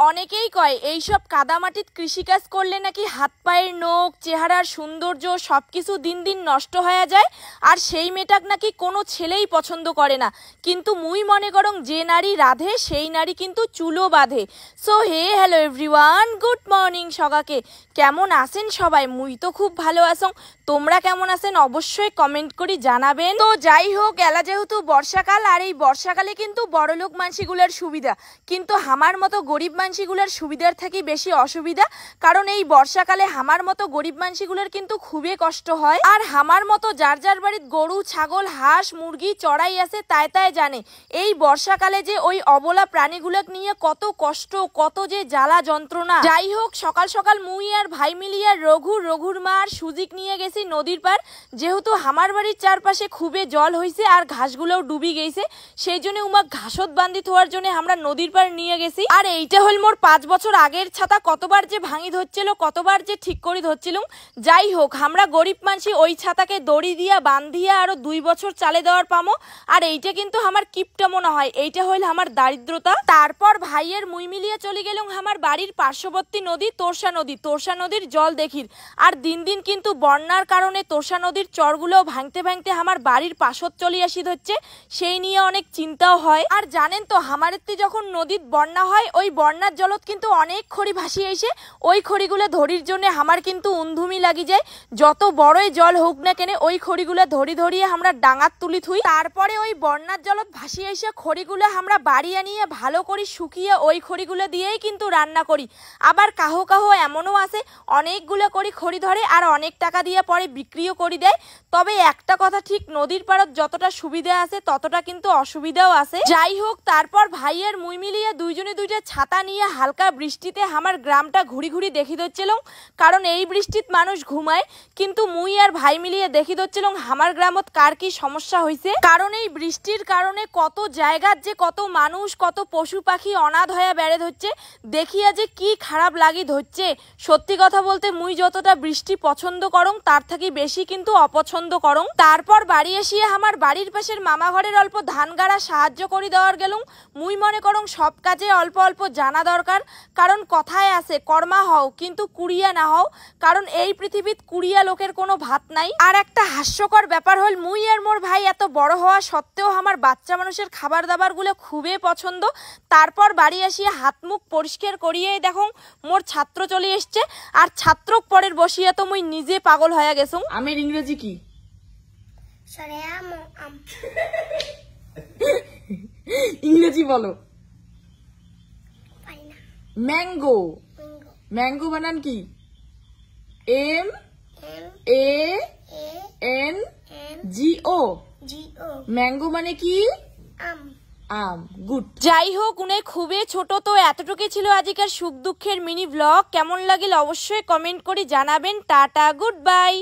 অনেকেই কয় এইসব কাদামাটিত কৃষিকাজ করলে নাকি হাত পায়ের নখ, চেহারার সৌন্দর্য সবকিছু দিন দিন নষ্ট হয়ে যায়, আর সেই মেয়েটাক নাকি কোনো ছেলেই পছন্দ করে না। কিন্তু মুই মনে করং যে নারী রাধে সেই নারী কিন্তু চুলো বাঁধে। So hello everyone, good morning সকাকে। কেমন আছেন সবাই? মুই তো খুব ভালো আছং, তোমরা কেমন আছেন অবশ্যই কমেন্ট করে জানাবেন। তো যাই হোক, এলা যেহেতু বর্ষাকাল, আর এই বর্ষাকালে কিন্তু বড়লোক মানসিগুলার সুবিধা, কিন্তু আমার মতো গরিব মানসিগুলার সুবিধার থেকে বেশি অসুবিধা। কারণ এই বর্ষাকালে আমার মতো গরিব মানসিগুলার কিন্তু খুবই কষ্ট হয়। আর আমার মতো যার যার বাড়ির গরু, ছাগল, হাঁস, মুরগি চড়াই আছে তাই জানে এই বর্ষাকালে যে ওই অবলা প্রাণীগুলোকে নিয়ে কত কষ্ট, কত যে জ্বালা যন্ত্রণা। যাই হোক, সকাল সকাল মুই আর ভাই মিলিয়ে রঘুর মা আর সুজিক নিয়ে গেছি নদীর পার। যেহেতু আমার বাড়ির চারপাশে খুবই জল হয়েছে আর ঘাসগুলোও ডুবি গেছে, সেই জন্য উমাক ঘাসত বান্ধি থোয়ার জন্য আমরা নদীর পার নিয়ে গেছি। আর এইটা হল মোর 5 বছর আগের ছাতা, কতবার যে ভাঙি ধরছিল, কতবার যে ঠিক করে ধরছিলুম। যাই হোক, আমরা গরিব মানসি ওই ছাতাকে দড়ি দিয়া বান্ধিয়া আরো 2 বছর চালে দেওয়ার পামো। আর এইটা কিন্তু আমার কিপটা মনে হয়, এইটা হইল আমার দারিদ্রতা। তারপর ভাইয়ের মুই মিলিয়ে চলে গেলাম আমার বাড়ির পার্শ্ববর্তী নদী তোরসা নদী। তোরসা নদীর জল দেখির, আর দিন দিন কিন্তু বন্যার কারণে তোরসা নদীর চরগুলো ভাঙতে ভাঙতে আমার বাড়ির পাশত চলে আসি হচ্ছে, সেই নিয়ে অনেক চিন্তাও হয়। আর জানেন তো, আমারেতে যখন নদীত বন্যা হয়, ওই বন্যার জলত কিন্তু অনেক খড়ি ভাসিয়ে এসে, ওই খড়িগুলো ধরির জন্য আমার কিন্তু উন্ধুমি লাগি যায়। যত বড়ই জল হোক না কেন, ওই খড়িগুলো ধরিয়ে আমরা ডাঙাত তুলি থুই। তারপরে ওই বন্যার জলত ভাসিয়ে এসে খড়িগুলো আমরা বাড়ি আনিয়ে ভালো করে শুকিয়ে ওই খড়িগুলো দিয়েই কিন্তু রান্না করি। আবার কাহো এমনও আছে অনেকগুলো করে খড়ি ধরে আর অনেক টাকা দিয়ে পরে বিক্রিও করে দেয়। তবে একটা কথা ঠিক, নদীর পাড়ত যতটা সুবিধা আছে ততটা কিন্তু অসুবিধাও আছে। যাই হোক, তারপর ভাইয়ের মুই মিলিয়ে দুইজনে দুইটা ছাতা নিয়ে হালকা বৃষ্টিতে আমার গ্রামটা ঘুরি দেখি দচ্ছিলাম। কারণ এই বৃষ্টিত মানুষ ঘুমায়, কিন্তু মুই আর ভাই মিলিয়ে দেখি দচ্ছিলাম আমার গ্রামত কার কি সমস্যা হয়েছে। কারণ এই বৃষ্টির কারণে কত জায়গার যে কত মানুষ, কত পশু পাখি অনাথ হয়ে বেড়ে ধরছে, দেখিয়া যে কি খারাপ লাগি ধরছে। সত্যি কথা বলতে, মুই যতটা বৃষ্টি পছন্দ করং তার থেকে বেশি কিন্তু অপছন্দ করং। তারপর বাড়ি এসিয়ে আমার বাড়ির পাশের মামা ঘরের অল্প ধান গাড়া সাহায্য করে দেওয়ার গেলুম। মুই মনে করং সব কাজে অল্প অল্প জানা দরকার। কারণ কথায় আছে, কর্মা হও কিন্তু কুড়িয়া না হও। কারণ এই পৃথিবীত কুড়িয়া লোকের কোনো ভাত নাই। আর একটা হাস্যকর ব্যাপার হল, মুই আর মোর ভাই এত বড় হওয়া সত্ত্বেও আমার বাচ্চা মানুষের খাবার দাবার গুলো খুবই পছন্দ। তারপর বাড়ি আসিয়ে হাত মুখ পরিষ্কার করিয়েই দেখো মোর ছাত্র চলে এসছে। আর ছাত্রক পরের বসিয়া তো মুই নিজে পাগল হয়ে গেছুম। আমের ইংরেজি কি? ইংরেজি বলো। ম্যাঙ্গো। ম্যাঙ্গো বানান কি? MANGO। ম্যাঙ্গো মানে কি? আম। গুড। যাই হোক, উনি খুবই ছোট, তো এতটুকুই ছিল আজকের সুখ দুঃখের মিনি ব্লগ। কেমন লাগিল অবশ্যই কমেন্ট করে জানাবেন। Tata, good bye.